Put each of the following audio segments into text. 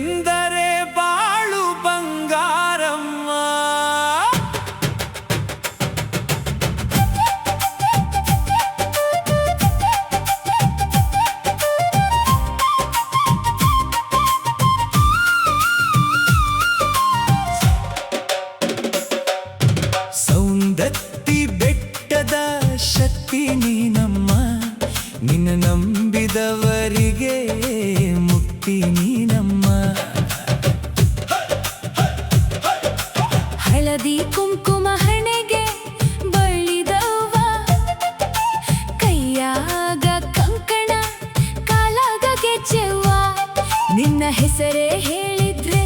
ಎಂದರೆ ಬಾಳು ಬಂಗಾರಮ್ಮ. ಸೌಂದತ್ತಿ ಬೆಟ್ಟದ ಶಕ್ತಿ ನೀನಮ್ಮ, ನಿನ್ನ ನಂಬಿದವರಿಗೆ ಮುಕ್ತಿ ನೀನಮ್ಮ. ಹಳದಿ ಕುಂಕುಮ ಹಣೆಗೆ ಬಳಿದವ್ವ, ಕೈಯಾಗ ಕಂಕಣ ಕಾಲಾಗ ಗೆಜ್ಜೆವ್ವ. ನಿನ್ನ ಹೆಸರೇ ಹೇಳಿದ್ರೆ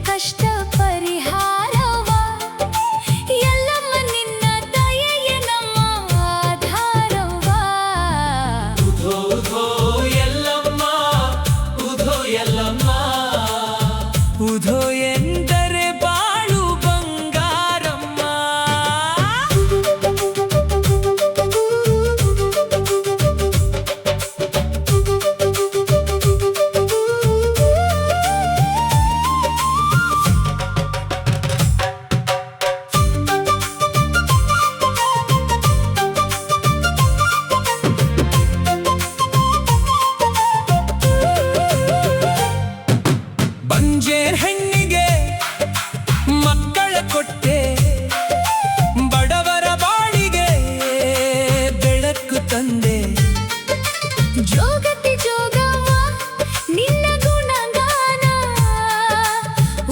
ಕಷ್ಟ ಪರಿಹಾರವ. ಎಲ್ಲಮ್ಮ ನಿನ್ನ ದಯೆಯೇ ನಮ್ಮ ಆಧಾರವ. ಉಧೋ ಉಧೋ ಎಲ್ಲಮ್ಮ, ಉಧೋ ಎಲ್ಲಮ್ಮ. ಉಧೋ ಎಂದರೆ ಬಾಳು ಬಂಗಾರಮ್ಮ. ಬಂಜೇರ್ ಹೆಣ್ಣಿಗೆ ಮಕ್ಕಳ ಕೊಟ್ಟೆ, ಬಡವರ ಬಾಳಿಗೆ ಬೆಳಕು ತಂದೆ. ಜೋಗತಿ ಜೋಗವ್ವ ನಿನ್ನ ಗುಣಗಾನ,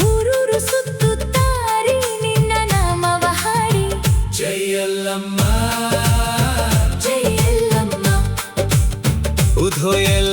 ಊರೂರು ಸುತ್ತುತ್ತಾರಿ ನಿನ್ನ ನಾಮವ ಹಾಡಿ. ಜೈ ಎಲ್ಲಮ್ಮ, ಜೈ ಎಲ್ಲಮ್ಮ, ಉಧೋ ಎಲ್ಲ